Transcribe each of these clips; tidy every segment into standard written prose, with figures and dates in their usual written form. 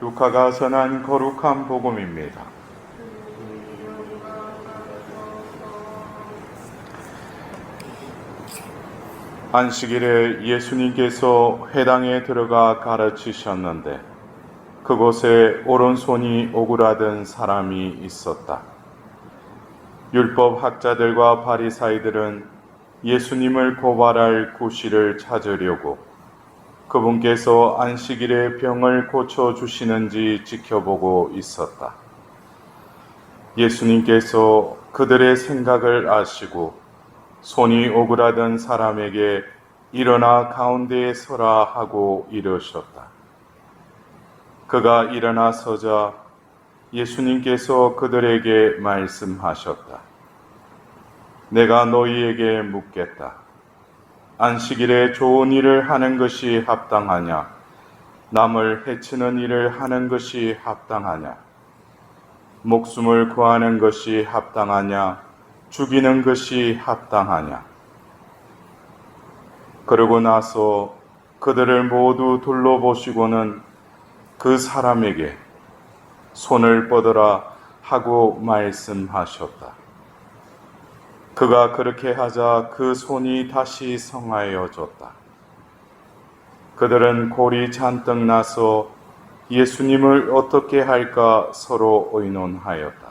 루카가 전한 거룩한 복음입니다. 안식일에 예수님께서 회당에 들어가 가르치셨는데 그곳에 오른손이 오그라든 사람이 있었다. 율법 학자들과 바리사이들은 예수님을 고발할 구실을 찾으려고 그분께서 안식일에 병을 고쳐주시는지 지켜보고 있었다. 예수님께서 그들의 생각을 아시고 손이 오그라든 사람에게 일어나 가운데에 서라 하고 이르셨다. 그가 일어나 서자 예수님께서 그들에게 말씀하셨다. 내가 너희에게 묻겠다. 안식일에 좋은 일을 하는 것이 합당하냐? 남을 해치는 일을 하는 것이 합당하냐? 목숨을 구하는 것이 합당하냐? 죽이는 것이 합당하냐? 그러고 나서 그들을 모두 둘러보시고는 그 사람에게 손을 뻗어라 하고 말씀하셨다. 그가 그렇게 하자 그 손이 다시 성하여졌다. 그들은 골이 잔뜩 나서 예수님을 어떻게 할까 서로 의논하였다.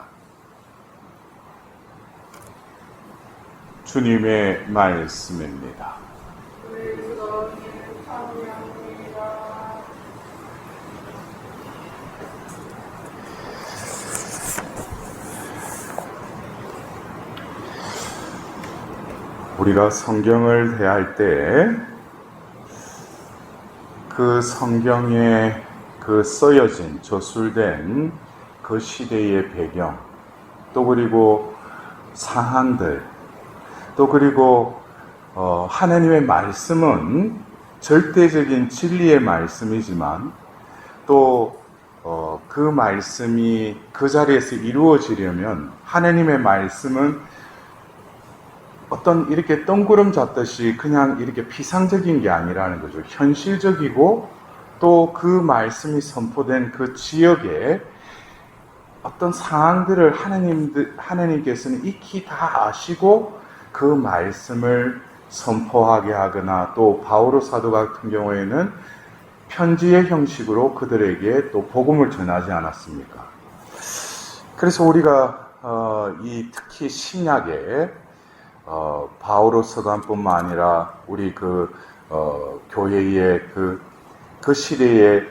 주님의 말씀입니다. 우리가 성경을 대할 때 그 성경에 그 쓰여진 저술된 그 시대의 배경, 또 그리고 상황들, 또 그리고 하나님의 말씀은 절대적인 진리의 말씀이지만 또 그 말씀이 그 자리에서 이루어지려면 하나님의 말씀은 어떤 이렇게 뜬구름 잡듯이 그냥 이렇게 피상적인 게 아니라는 거죠. 현실적이고 또 그 말씀이 선포된 그 지역에 어떤 상황들을 하나님께서는 익히 다 아시고 그 말씀을 선포하게 하거나 또 바오로 사도 같은 경우에는 편지의 형식으로 그들에게 또 복음을 전하지 않았습니까? 그래서 우리가 특히 신약에 바오로 서간뿐만 아니라 우리 교회의 그 시대의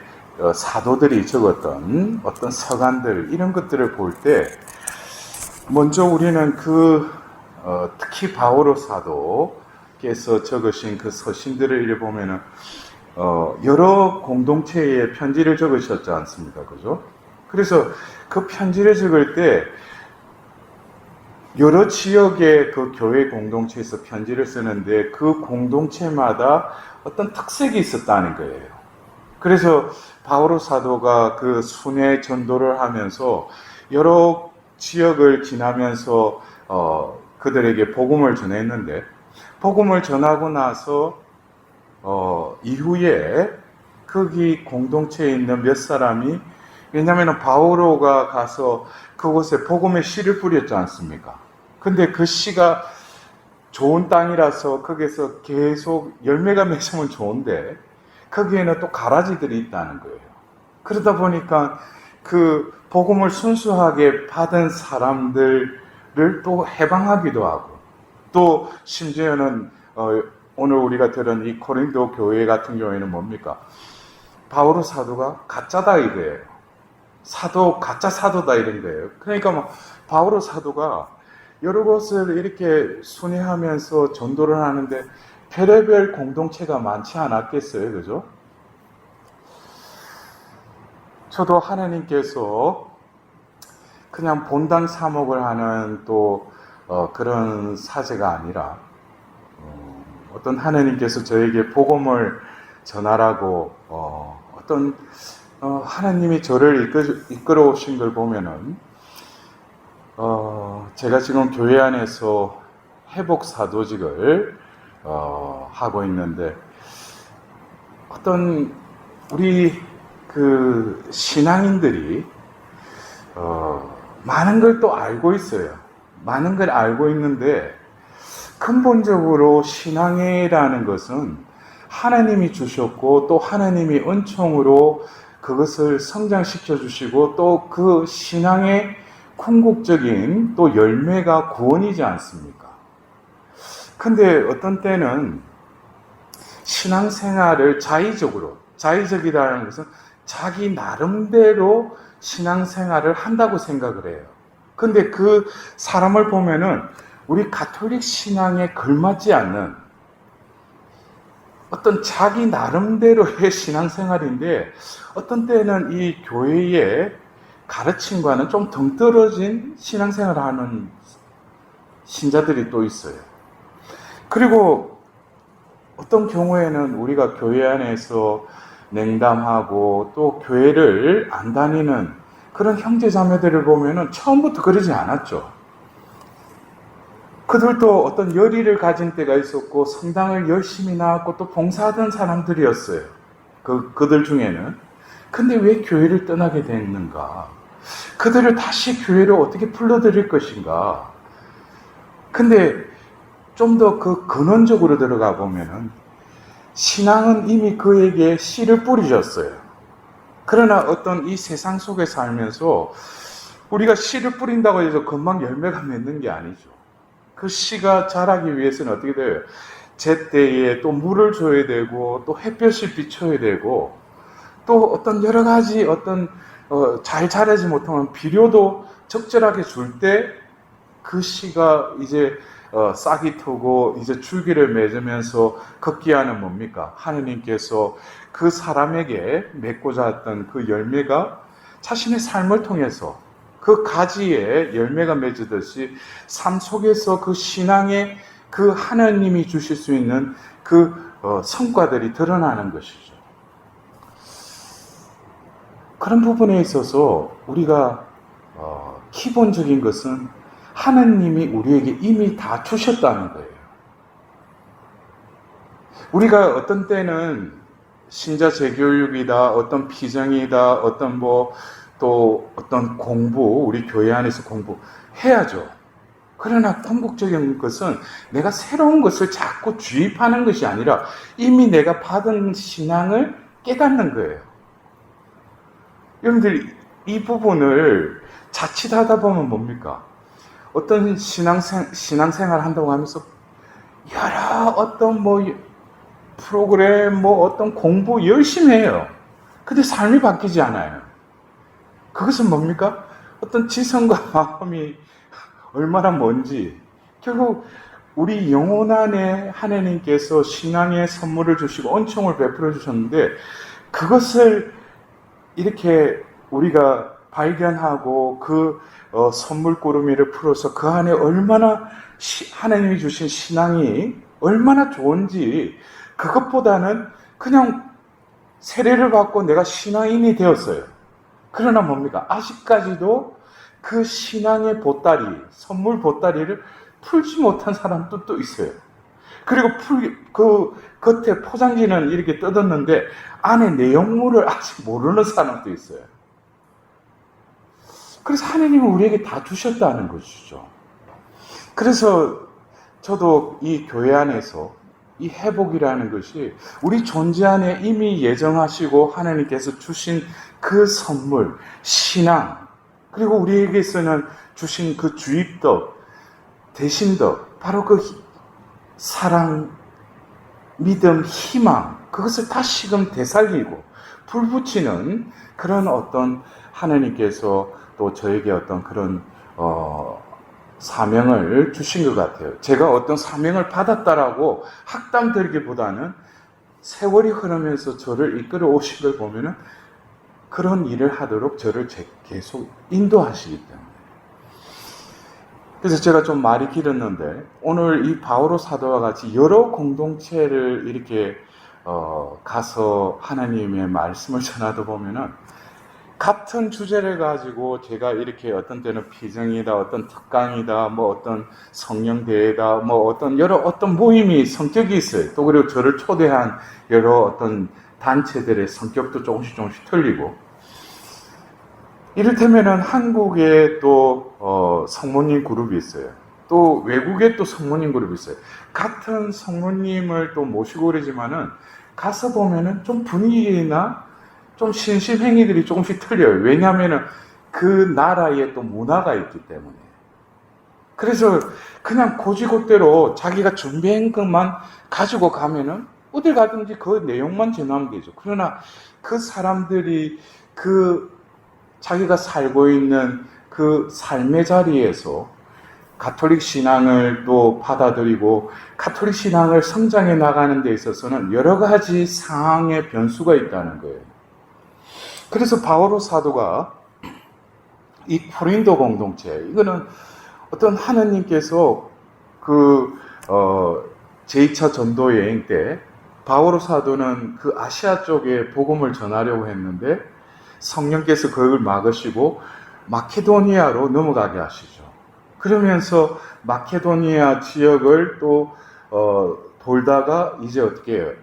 사도들이 적었던 어떤 서간들 이런 것들을 볼 때 먼저 우리는 특히 바오로 사도께서 적으신 그 서신들을 읽어보면은 여러 공동체에 편지를 적으셨지 않습니까? 그죠? 그래서 그 편지를 적을 때 여러 지역의 그 교회 공동체에서 편지를 쓰는데 그 공동체마다 어떤 특색이 있었다는 거예요. 그래서 바오로 사도가 그 순회 전도를 하면서 여러 지역을 지나면서 그들에게 복음을 전했는데 복음을 전하고 나서 이후에 거기 공동체에 있는 몇 사람이 왜냐하면 바오로가 가서 그곳에 복음의 씨를 뿌렸지 않습니까? 근데 그 씨가 좋은 땅이라서 거기서 계속 열매가 맺으면 좋은데 거기에는 또 가라지들이 있다는 거예요. 그러다 보니까 그 복음을 순수하게 받은 사람들을 또 해방하기도 하고 또 심지어는 오늘 우리가 들은 이 고린도 교회 같은 경우에는 뭡니까? 바오로 사도가 가짜다 이거예요. 가짜 사도다 이런 거예요. 그러니까 바오로 사도가 여러 곳을 이렇게 순회하면서 전도를 하는데 별의별 공동체가 많지 않았겠어요. 그죠? 저도 하나님께서 그냥 본당 사목을 하는 또 그런 사제가 아니라 어떤 하나님께서 저에게 복음을 전하라고 어떤 하나님이 저를 이끌어 오신 걸 보면은 제가 지금 교회 안에서 회복 사도직을 하고 있는데 어떤 우리 그 신앙인들이 많은 걸 또 알고 있어요. 많은 걸 알고 있는데 근본적으로 신앙이라는 것은 하나님이 주셨고 또 하나님이 은총으로 그것을 성장시켜 주시고 또 그 신앙의 궁극적인 또 열매가 구원이지 않습니까? 근데 어떤 때는 신앙생활을 자의적이라는 것은 자기 나름대로 신앙생활을 한다고 생각을 해요. 근데 그 사람을 보면은 우리 가톨릭 신앙에 걸맞지 않는 어떤 자기 나름대로의 신앙생활인데 어떤 때는 이 교회의 가르침과는 좀 동떨어진 신앙생활을 하는 신자들이 또 있어요. 그리고 어떤 경우에는 우리가 교회 안에서 냉담하고 또 교회를 안 다니는 그런 형제자매들을 보면은 처음부터 그러지 않았죠. 그들도 어떤 열의를 가진 때가 있었고 성당을 열심히 나왔고 또 봉사하던 사람들이었어요. 그들 중에는. 근데 왜 교회를 떠나게 됐는가? 그들을 다시 교회로 어떻게 불러들일 것인가? 근데 좀 더 그 근원적으로 들어가 보면은 신앙은 이미 그에게 씨를 뿌리셨어요. 그러나 어떤 이 세상 속에 살면서 우리가 씨를 뿌린다고 해서 금방 열매가 맺는 게 아니죠. 그 씨가 자라기 위해서는 어떻게 돼요? 제때에 또 물을 줘야 되고 또 햇볕이 비춰야 되고 또 어떤 여러 가지 어떤 잘 자라지 못하면 비료도 적절하게 줄 때 그 씨가 이제 싹이 트고 이제 줄기를 맺으면서 걷기하는 뭡니까? 하느님께서 그 사람에게 맺고자 했던 그 열매가 자신의 삶을 통해서 그 가지에 열매가 맺듯이 삶 속에서 그 신앙의 그 하나님이 주실 수 있는 그 성과들이 드러나는 것이죠. 그런 부분에 있어서 우리가 기본적인 것은 하나님이 우리에게 이미 다 주셨다는 거예요. 우리가 어떤 때는 신자 재교육이다, 어떤 피정이다, 어떤 또 어떤 공부, 우리 교회 안에서 공부해야죠. 그러나 궁극적인 것은 내가 새로운 것을 자꾸 주입하는 것이 아니라 이미 내가 받은 신앙을 깨닫는 거예요. 여러분들 이 부분을 자칫하다 보면 뭡니까? 어떤 신앙생활 한다고 하면서 여러 어떤 프로그램 어떤 공부 열심히 해요. 근데 삶이 바뀌지 않아요. 그것은 뭡니까? 어떤 지성과 마음이 얼마나 먼지. 결국 우리 영혼 안에 하나님께서 신앙의 선물을 주시고恩총을 베풀어 주셨는데 그것을 이렇게 우리가 발견하고 그 선물꾸러미를 풀어서 그 안에 얼마나 하나님이 주신 신앙이 얼마나 좋은지 그것보다는 그냥 세례를 받고 내가 신앙인이 되었어요. 그러나 뭡니까? 아직까지도 그 신앙의 보따리, 선물 보따리를 풀지 못한 사람도 또 있어요. 그리고 그 겉에 포장지는 이렇게 뜯었는데 안에 내용물을 아직 모르는 사람도 있어요. 그래서 하나님은 우리에게 다 주셨다는 것이죠. 그래서 저도 이 교회 안에서 이 회복이라는 것이 우리 존재 안에 이미 예정하시고 하나님께서 주신 그 선물, 신앙, 그리고 우리에게서는 주신 그 주입덕, 대신덕, 바로 그 사랑, 믿음, 희망, 그것을 다시금 되살리고 불붙이는 그런 어떤 하나님께서 또 저에게 어떤 그런 사명을 주신 것 같아요. 제가 어떤 사명을 받았다라고 학담 들기보다는 세월이 흐르면서 저를 이끌어 오신 걸 보면은 그런 일을 하도록 저를 계속 인도하시기 때문에. 그래서 제가 좀 말이 길었는데 오늘 이 바오로 사도와 같이 여러 공동체를 이렇게 가서 하나님의 말씀을 전하다 보면은 같은 주제를 가지고 제가 이렇게 어떤 때는 피정이다, 어떤 특강이다, 어떤 성령대회다, 어떤 여러 어떤 모임이 성격이 있어요. 또 그리고 저를 초대한 여러 어떤 단체들의 성격도 조금씩 틀리고, 이를테면은 한국에 또 성모님 그룹이 있어요. 또 외국에 또 성모님 그룹이 있어요. 같은 성모님을 또 모시고 그러지만은 가서 보면은 좀 분위기나 좀 신심행위들이 조금씩 틀려요. 왜냐하면은 그 나라에 또 문화가 있기 때문에. 그래서 그냥 고지고대로 자기가 준비한 것만 가지고 가면은 어딜 가든지 그 내용만 전하면 되죠. 그러나 그 사람들이 그 자기가 살고 있는 그 삶의 자리에서 가톨릭 신앙을 또 받아들이고 가톨릭 신앙을 성장해 나가는 데 있어서는 여러 가지 상황의 변수가 있다는 거예요. 그래서 바오로 사도가 이 코린도 공동체, 이거는 어떤 하느님께서 제2차 전도 여행 때 바오로 사도는 그 아시아 쪽에 복음을 전하려고 했는데 성령께서 그걸 막으시고 마케도니아로 넘어가게 하시죠. 그러면서 마케도니아 지역을 또 돌다가 이제 어떻게 해요?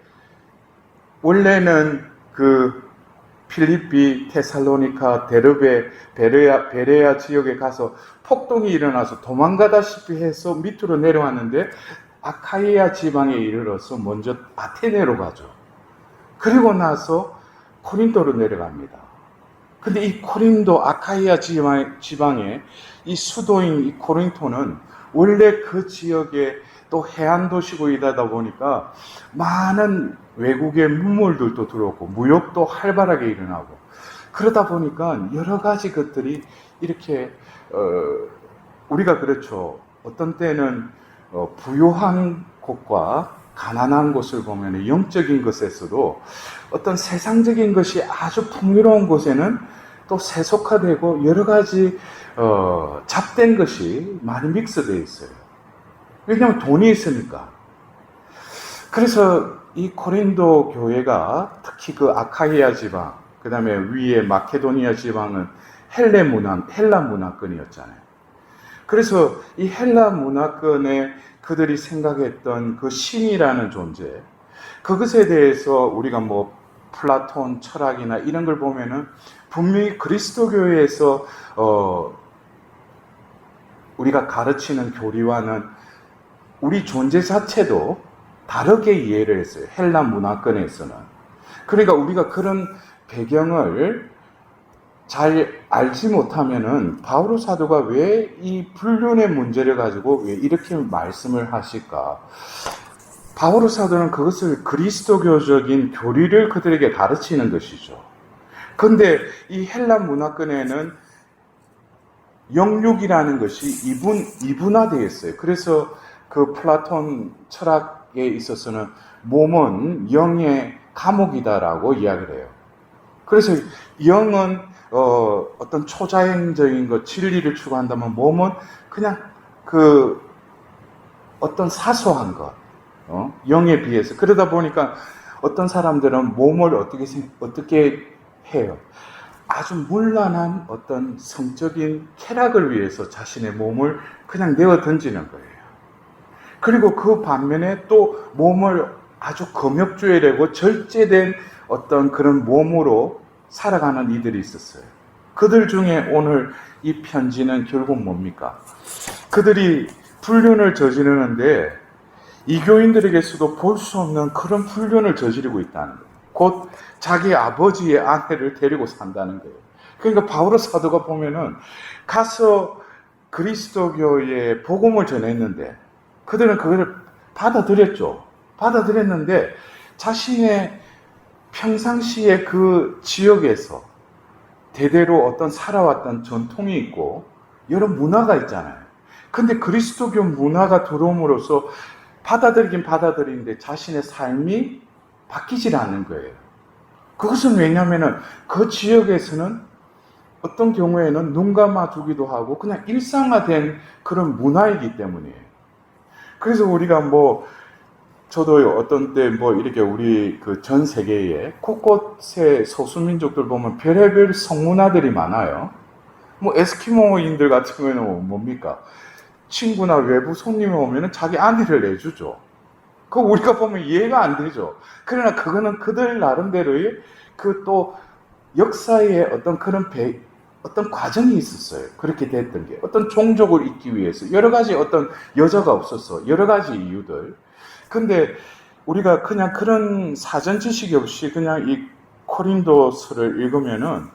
원래는 그 필리피, 테살로니카, 데르베, 베레아 지역에 가서 폭동이 일어나서 도망가다시피 해서 밑으로 내려왔는데 아카이아 지방에 이르러서 먼저 아테네로 가죠. 그리고 나서 코린도로 내려갑니다. 근데 이 코린도 아카이아 지방의 이 수도인 이 코린토는 원래 그 지역에 또 해안 도시고 이러다 보니까 많은 외국의 문물들도 들어오고 무역도 활발하게 일어나고 그러다 보니까 여러 가지 것들이 이렇게 우리가 그렇죠. 어떤 때는 부유한 곳과 가난한 곳을 보면 영적인 것에서도 어떤 세상적인 것이 아주 풍요로운 곳에는 또 세속화되고 여러 가지 잡된 것이 많이 믹스되어 있어요. 왜냐하면 돈이 있으니까. 그래서 이 코린도 교회가 특히 그 아카이아 지방, 그 다음에 위에 마케도니아 지방은 헬라 문화권이었잖아요. 그래서 이 헬라 문화권에 그들이 생각했던 그 신이라는 존재, 그것에 대해서 우리가 뭐 플라톤 철학이나 이런 걸 보면은 분명히 그리스도교에서 우리가 가르치는 교리와는 우리 존재 자체도 다르게 이해를 했어요. 헬라 문화권에서는. 그러니까 우리가 그런 배경을 잘 알지 못하면은 바오로 사도가 왜 이 불륜의 문제를 가지고 왜 이렇게 말씀을 하실까? 바오로 사도는 그것을 그리스도교적인 교리를 그들에게 가르치는 것이죠. 그런데 이 헬라 문화권에는 영육이라는 것이 이분화되어 있어요. 그래서 그 플라톤 철학에 있어서는 몸은 영의 감옥이다라고 이야기를 해요. 그래서 영은 어떤 초자연적인 것, 진리를 추구한다면 몸은 그냥 그 어떤 사소한 것, 영에 비해서. 그러다 보니까 어떤 사람들은 몸을 어떻게 해요? 아주 문란한 어떤 성적인 쾌락을 위해서 자신의 몸을 그냥 내어 던지는 거예요. 그리고 그 반면에 또 몸을 아주 금욕주의되고 절제된 어떤 그런 몸으로 살아가는 이들이 있었어요. 그들 중에 오늘 이 편지는 결국 뭡니까? 그들이 불륜을 저지르는데 이교인들에게서도 볼 수 없는 그런 불륜을 저지르고 있다는 거예요. 곧 자기 아버지의 아내를 데리고 산다는 거예요. 그러니까 바오로 사도가 보면은 가서 그리스도교의 복음을 전했는데 그들은 그것을 받아들였죠. 받아들였는데 자신의 평상시에 그 지역에서 대대로 어떤 살아왔던 전통이 있고 여러 문화가 있잖아요. 근데 그리스도교 문화가 들어옴으로써 받아들이긴 받아들이는데 자신의 삶이 바뀌질 않는 거예요. 그것은 왜냐하면 그 지역에서는 어떤 경우에는 눈 감아주기도 하고 그냥 일상화된 그런 문화이기 때문이에요. 그래서 우리가 저도 어떤 때 이렇게 우리 그 전 세계에 곳곳에 소수민족들 보면 별의별 성문화들이 많아요. 에스키모인들 같은 경우에는 뭡니까? 친구나 외부 손님이 오면 자기 아내를 내주죠. 그거 우리가 보면 이해가 안 되죠. 그러나 그거는 그들 나름대로의 그 또 역사의 어떤 그런 어떤 과정이 있었어요. 그렇게 됐던 게. 어떤 종족을 잇기 위해서. 여러 가지 어떤 여자가 없었어. 여러 가지 이유들. 근데 우리가 그냥 그런 사전 지식이 없이 그냥 이 코린도서를 읽으면은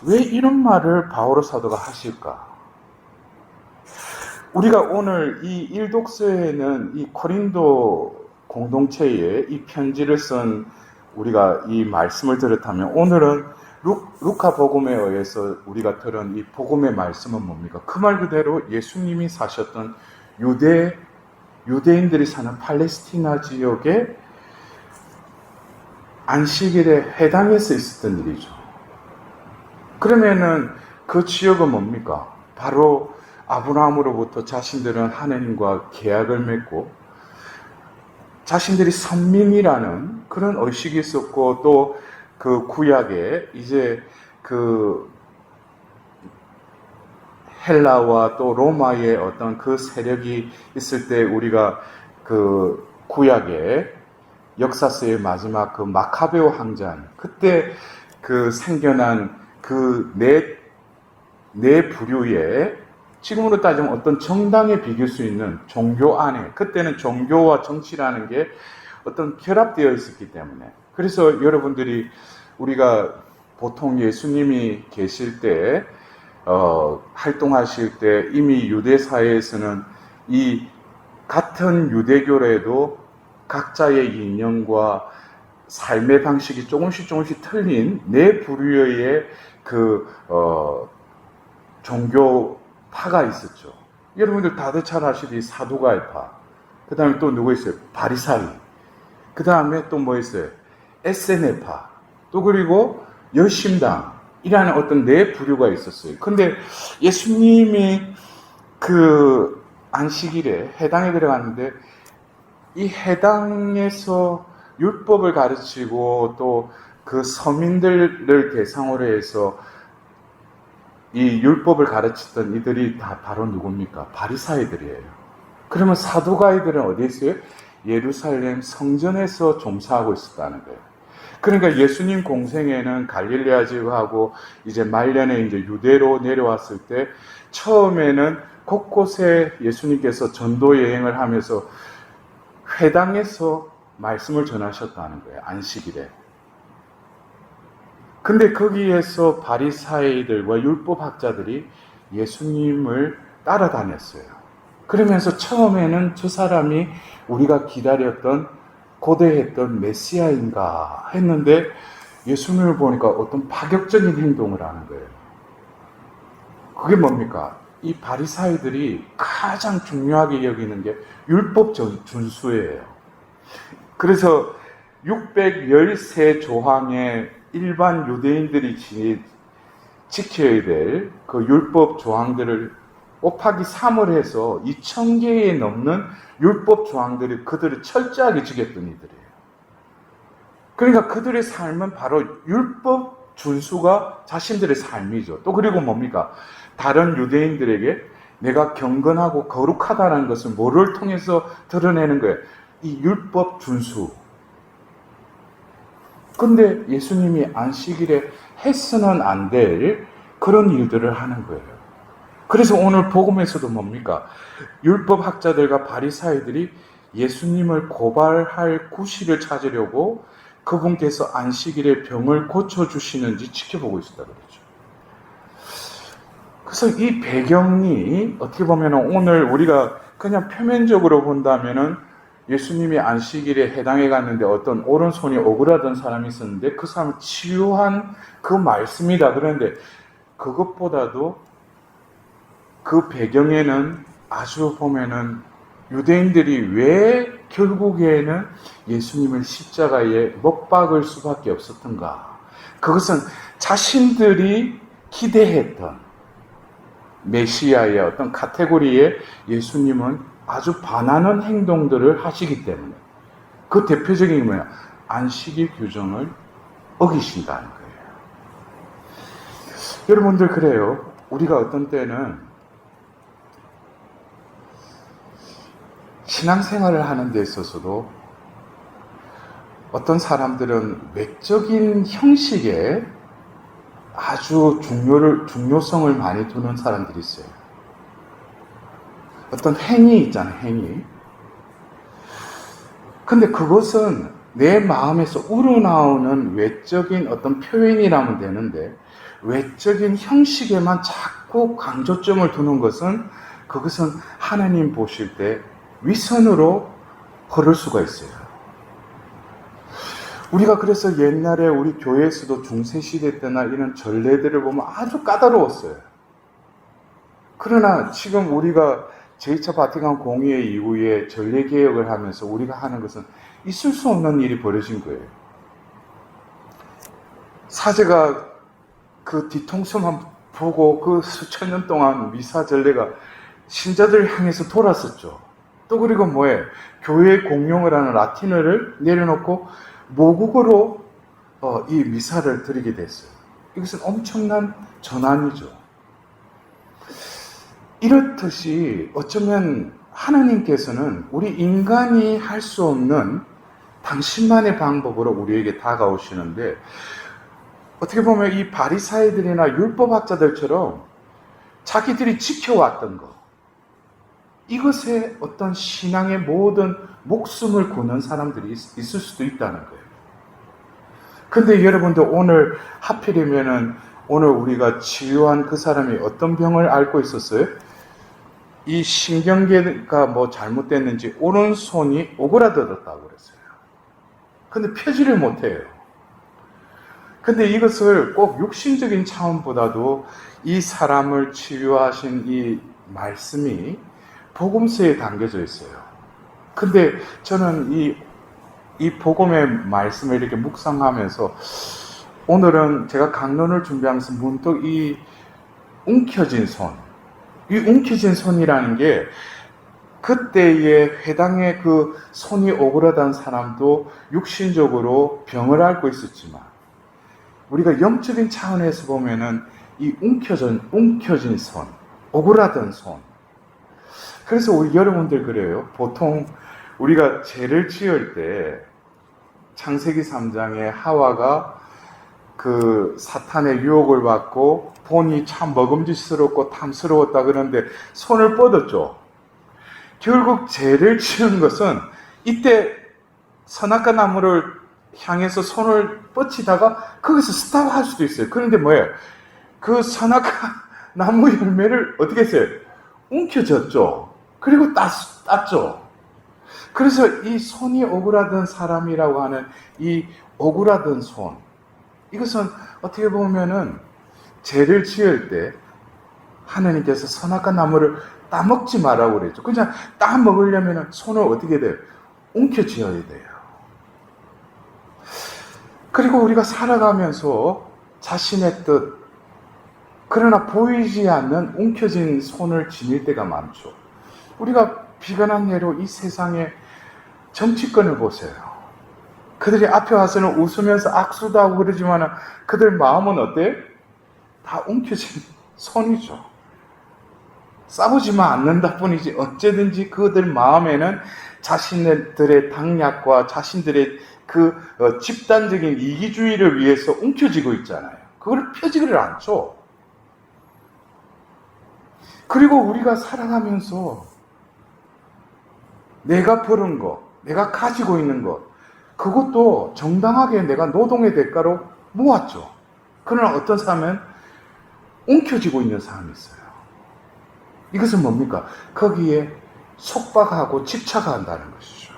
왜 이런 말을 바오로 사도가 하실까? 우리가 오늘 이 일독서에는 이 코린도 공동체에 이 편지를 쓴 우리가 이 말씀을 들었다면 오늘은 루카 복음에 의해서 우리가 들은 이 복음의 말씀은 뭡니까? 그 말 그대로 예수님이 사셨던 유대인들이 사는 팔레스티나 지역의 안식일에 해당해서 있었던 일이죠. 그러면은 그 지역은 뭡니까? 바로 아브라함으로부터 자신들은 하나님과 계약을 맺고 자신들이 선민이라는 그런 의식이 있었고 또 그 구약에 이제 그 헬라와 또 로마의 어떤 그 세력이 있을 때 우리가 그 구약의 역사서의 마지막 그 마카베오 항전 그때 그 생겨난 그 네 부류의 지금으로 따지면 어떤 정당에 비길 수 있는 종교 안에 그때는 종교와 정치라는 게 어떤 결합되어 있었기 때문에 그래서 여러분들이 우리가 보통 예수님이 계실 때 활동하실 때 이미 유대 사회에서는 이 같은 유대교래도 각자의 이념과 삶의 방식이 조금씩 틀린 네 부류의 그 종교파가 있었죠. 여러분들 다들 잘 아시듯이 사두가이파, 그 다음에 또 누구 있어요? 바리사이, 그 다음에 또 뭐 있어요? 에세네파, 또 그리고 열심당이라는 어떤 네 부류가 있었어요. 근데 예수님이 그 안식일에 해당에 들어갔는데 이 해당에서 율법을 가르치고 또 그 서민들을 대상으로 해서 이 율법을 가르치던 이들이 다 바로 누굽니까? 바리사이들이에요. 그러면 사두가이들은 어디에 있어요? 예루살렘 성전에서 종사하고 있었다는 거예요. 그러니까 예수님 공생에는 갈릴레아 지역하고 이제 말년에 이제 유대로 내려왔을 때 처음에는 곳곳에 예수님께서 전도 여행을 하면서 회당에서 말씀을 전하셨다는 거예요. 안식일에. 근데 거기에서 바리사이들과 율법학자들이 예수님을 따라다녔어요. 그러면서 처음에는 저 사람이 우리가 기다렸던 고대했던 메시아인가 했는데 예수님을 보니까 어떤 파격적인 행동을 하는 거예요. 그게 뭡니까? 이 바리사이들이 가장 중요하게 여기는 게 율법 준수예요. 그래서 613조항의 일반 유대인들이 지켜야 될 그 율법 조항들을 곱하기 3을 해서 2000개에 넘는 율법 조항들을 그들을 철저하게 지켰던 이들이에요. 그러니까 그들의 삶은 바로 율법 준수가 자신들의 삶이죠. 또 그리고 뭡니까? 다른 유대인들에게 내가 경건하고 거룩하다는 것을 뭐를 통해서 드러내는 거예요? 이 율법 준수. 근데 예수님이 안식일에 해서는 안 될 그런 일들을 하는 거예요. 그래서 오늘 복음에서도 뭡니까? 율법학자들과 바리사이들이 예수님을 고발할 구실을 찾으려고 그분께서 안식일에 병을 고쳐주시는지 지켜보고 있었다 그러죠. 그래서 이 배경이 어떻게 보면 오늘 우리가 그냥 표면적으로 본다면은 예수님이 안식일에 해당해 갔는데 어떤 오른손이 오그라든 사람이 있었는데 그 사람을 치유한 그 말씀이다. 그런데 그것보다도 그 배경에는 아주 보면은 유대인들이 왜 결국에는 예수님을 십자가에 못 박을 수밖에 없었던가. 그것은 자신들이 기대했던 메시아의 어떤 카테고리에 예수님은 아주 반하는 행동들을 하시기 때문에 그 대표적인 게 뭐야? 안식일 규정을 어기신다는 거예요. 여러분들 그래요. 우리가 어떤 때는 신앙생활을 하는 데 있어서도 어떤 사람들은 외적인 형식에 아주 중요성을 많이 두는 사람들이 있어요. 어떤 행위 있잖아요, 행위. 근데 그것은 내 마음에서 우러나오는 외적인 어떤 표현이라면 되는데, 외적인 형식에만 자꾸 강조점을 두는 것은, 그것은 하나님 보실 때 위선으로 흐를 수가 있어요. 우리가 그래서 옛날에 우리 교회에서도 중세시대 때나 이런 전례들을 보면 아주 까다로웠어요. 그러나 지금 우리가 제2차 바티칸 공의회 이후에 전례개혁을 하면서 우리가 하는 것은 있을 수 없는 일이 벌어진 거예요. 사제가 그 뒤통수만 보고 그 수천 년 동안 미사 전례가 신자들을 향해서 돌았었죠. 또 그리고 뭐예요? 교회 공용을 하는 라틴어를 내려놓고 모국어로 이 미사를 드리게 됐어요. 이것은 엄청난 전환이죠. 이렇듯이 어쩌면 하나님께서는 우리 인간이 할 수 없는 당신만의 방법으로 우리에게 다가오시는데, 어떻게 보면 이 바리사이들이나 율법학자들처럼 자기들이 지켜왔던 것, 이것에 어떤 신앙의 모든 목숨을 거는 사람들이 있을 수도 있다는 거예요. 근데 여러분들 오늘 하필이면은 오늘 우리가 치유한 그 사람이 어떤 병을 앓고 있었어요? 이 신경계가 뭐 잘못됐는지 오른손이 오그라들었다고 그랬어요. 근데 펴지를 못해요. 근데 이것을 꼭 육신적인 차원보다도 이 사람을 치유하신 이 말씀이 복음서에 담겨져 있어요. 근데 저는 이 복음의 말씀을 이렇게 묵상하면서 오늘은 제가 강론을 준비하면서 문득 이 움켜진 손, 이 움켜진 손이라는 게 그때의 회당의 그 손이 오그라든 사람도 육신적으로 병을 앓고 있었지만, 우리가 영적인 차원에서 보면은 이 움켜진 손, 오그라든 손. 그래서 우리 여러분들 그래요. 보통 우리가 죄를 지을 때 창세기 3장에 하와가 그 사탄의 유혹을 받고 본이 참 먹음직스럽고 탐스러웠다 그러는데 손을 뻗었죠. 결국 죄를 지은 것은 이때 선악과 나무를 향해서 손을 뻗치다가 거기서 스탑할 수도 있어요. 그런데 뭐예요? 그 선악과 나무 열매를 어떻게 했어요? 움켜졌죠. 그리고 땄죠. 그래서 이 손이 오그라든 사람이라고 하는 이 오그라든 손, 이것은 어떻게 보면은 죄를 지을 때 하나님께서 선악과 나무를 따먹지 말라고 그랬죠. 그냥 따먹으려면 손을 어떻게 돼요? 움켜쥐어야 돼요. 그리고 우리가 살아가면서 자신의 뜻, 그러나 보이지 않는 움켜진 손을 지닐 때가 많죠. 우리가 비관한 예로 이 세상의 정치권을 보세요. 그들이 앞에 와서는 웃으면서 악수도 하고 그러지만 그들 마음은 어때요? 다 움켜진 손이죠. 싸우지만 않는다 뿐이지 어쨌든지 그들 마음에는 자신들의 당략과 자신들의 그 집단적인 이기주의를 위해서 움켜쥐고 있잖아요. 그걸 펴지기를 않죠. 그리고 우리가 살아가면서 내가 버는 것, 내가 가지고 있는 것, 그것도 정당하게 내가 노동의 대가로 모았죠. 그러나 어떤 사람은 움켜쥐고 있는 사람이 있어요. 이것은 뭡니까? 거기에 속박하고 집착한다는 것이죠.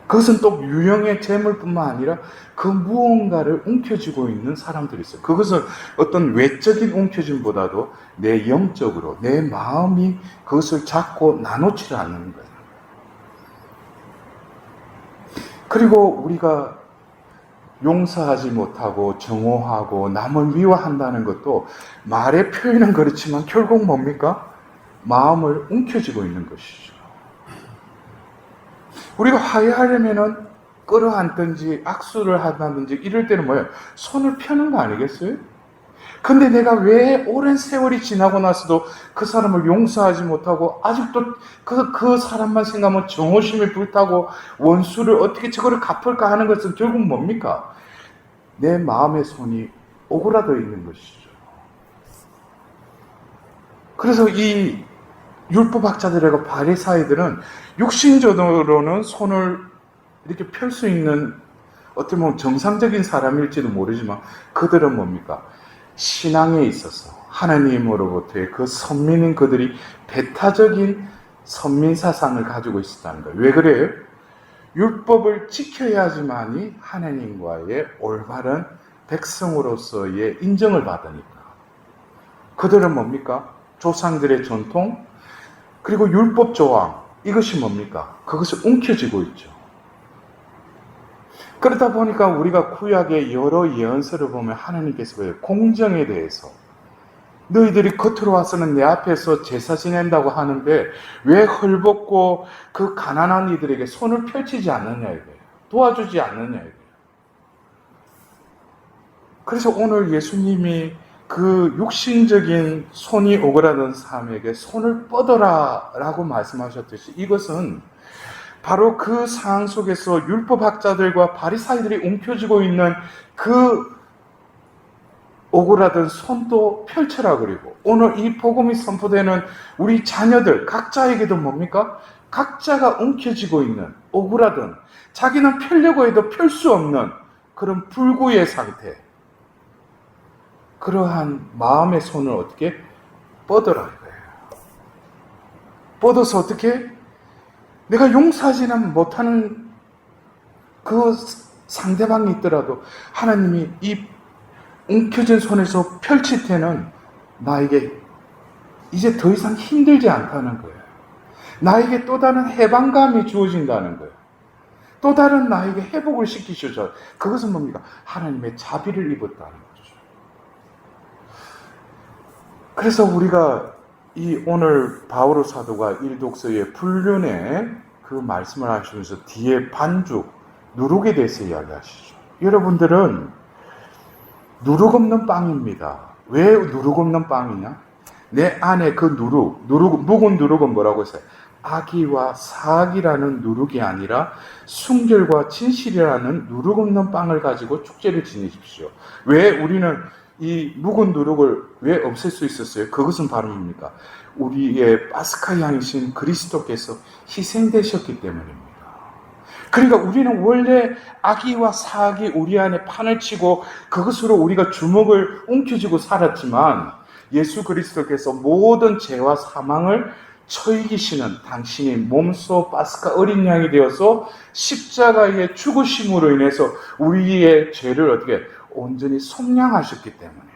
그것은 또 유형의 재물뿐만 아니라 그 무언가를 움켜쥐고 있는 사람들이 있어요. 그것은 어떤 외적인 움켜짐보다도 내 영적으로 내 마음이 그것을 잡고 나누지를 않는 거예요. 그리고 우리가 용서하지 못하고 정오하고 남을 미워한다는 것도 말의 표현은 그렇지만 결국 뭡니까? 마음을 움켜쥐고 있는 것이죠. 우리가 화해하려면은 끌어안든지 악수를 한다든지 이럴 때는 뭐예요? 손을 펴는 거 아니겠어요? 근데 내가 왜 오랜 세월이 지나고 나서도 그 사람을 용서하지 못하고 아직도 그 사람만 생각하면 정오심이 불타고 원수를 어떻게 저거를 갚을까 하는 것은 결국 뭡니까? 내 마음의 손이 오그라져 있는 것이죠. 그래서 이 율법학자들하고 바리사이들은 육신적으로는 손을 이렇게 펼 수 있는 어떻게 보면 정상적인 사람일지도 모르지만 그들은 뭡니까? 신앙에 있어서 하나님으로부터의 그 선민인 그들이 배타적인 선민 사상을 가지고 있었다는 거예요. 왜 그래요? 율법을 지켜야지만이 하나님과의 올바른 백성으로서의 인정을 받으니까. 그들은 뭡니까? 조상들의 전통, 그리고 율법 조항, 이것이 뭡니까? 그것을 움켜쥐고 있죠. 그러다 보니까 우리가 구약의 여러 예언서를 보면 하나님께서 왜 공정에 대해서 너희들이 겉으로 와서는 내 앞에서 제사 지낸다고 하는데 왜 헐벗고 그 가난한 이들에게 손을 펼치지 않느냐 이거예요. 도와주지 않느냐 이거예요. 그래서 오늘 예수님이 그 육신적인 손이 오그라든 사람에게 손을 뻗어라 라고 말씀하셨듯이 이것은 바로 그 상황 속에서 율법학자들과 바리사이들이 움켜쥐고 있는 그 오그라든 손도 펼쳐라. 그리고 오늘 이 복음이 선포되는 우리 자녀들 각자에게도 뭡니까? 각자가 움켜쥐고 있는 오그라든 자기는 펴려고 해도 펼 수 없는 그런 불구의 상태, 그러한 마음의 손을 어떻게 뻗어라 이거예요. 뻗어서 어떻게? 내가 용서하지는 못하는 그 상대방이 있더라도 하나님이 이 움켜진 손에서 펼칠 때는 나에게 이제 더 이상 힘들지 않다는 거예요. 나에게 또 다른 해방감이 주어진다는 거예요. 또 다른 나에게 회복을 시키셔서 그것은 뭡니까? 하나님의 자비를 입었다는 거죠. 그래서 우리가 이 오늘 바오로 사도가 일독서의 불륜의 그 말씀을 하시면서 뒤에 반죽, 누룩에 대해서 이야기하시죠. 여러분들은 누룩 없는 빵입니다. 왜 누룩 없는 빵이냐? 내 안에 그 묵은 누룩은 뭐라고 했어요? 악의와 사악이라는 누룩이 아니라 순결과 진실이라는 누룩 없는 빵을 가지고 축제를 지내십시오. 왜 우리는 이 묵은 누룩을 왜 없앨 수 있었어요? 그것은 바로 뭡니까? 우리의 파스카 양이신 그리스도께서 희생되셨기 때문입니다. 그러니까 우리는 원래 악의와 사악이 우리 안에 판을 치고 그것으로 우리가 주먹을 움켜쥐고 살았지만 예수 그리스도께서 모든 죄와 사망을 처이기시는 당신이 몸소 파스카 어린 양이 되어서 십자가의 죽으심으로 인해서 우리의 죄를 어떻게 온전히 속량하셨기 때문에,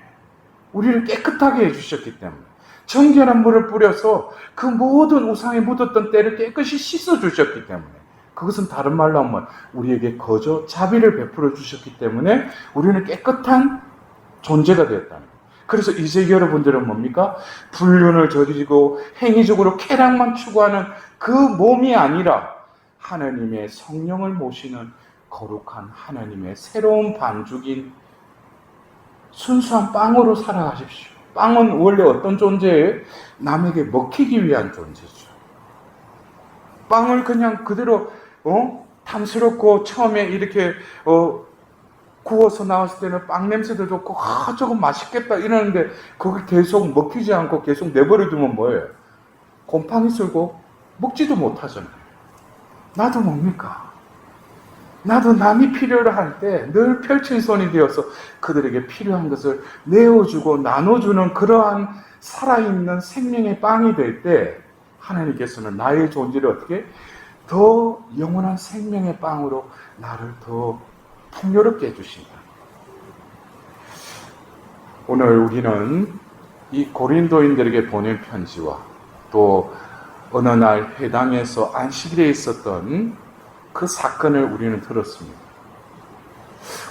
우리를 깨끗하게 해주셨기 때문에, 정결한 물을 뿌려서 그 모든 우상에 묻었던 때를 깨끗이 씻어주셨기 때문에, 그것은 다른 말로 하면 우리에게 거저 자비를 베풀어 주셨기 때문에 우리는 깨끗한 존재가 되었다는 거예요. 그래서 이제 여러분들은 뭡니까? 불륜을 저지르고 행위적으로 쾌락만 추구하는 그 몸이 아니라 하나님의 성령을 모시는 거룩한 하나님의 새로운 반죽인 순수한 빵으로 살아가십시오. 빵은 원래 어떤 존재예요? 남에게 먹히기 위한 존재죠. 빵을 그냥 그대로 탐스럽고 처음에 이렇게 구워서 나왔을 때는 빵 냄새도 좋고 저거 맛있겠다 이러는데 그걸 계속 먹히지 않고 계속 내버려 두면 뭐예요? 곰팡이 쓸고 먹지도 못하잖아요. 나도 뭡니까? 나도 남이 필요로 할 때 늘 펼친 손이 되어서 그들에게 필요한 것을 내어주고 나눠주는 그러한 살아있는 생명의 빵이 될 때 하나님께서는 나의 존재를 어떻게 더 영원한 생명의 빵으로 나를 더 풍요롭게 해주신다. 오늘 우리는 이 고린도인들에게 보낸 편지와 또 어느 날 회당에서 안식일에 있었던 그 사건을 우리는 들었습니다.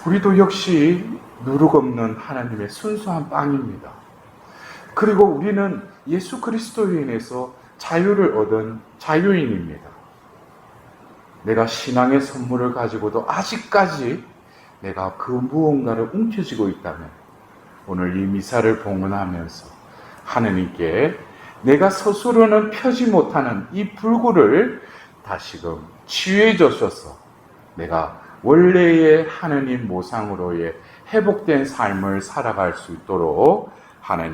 우리도 역시 누룩 없는 하나님의 순수한 빵입니다. 그리고 우리는 예수 그리스도로 인해서 자유를 얻은 자유인입니다. 내가 신앙의 선물을 가지고도 아직까지 내가 그 무언가를 움켜쥐고 있다면 오늘 이 미사를 봉헌하면서 하느님께 내가 스스로는 펴지 못하는 이 불구를 다시금 치유해 주셔서 내가 원래의 하느님 모상으로의 회복된 삶을 살아갈 수 있도록 하나님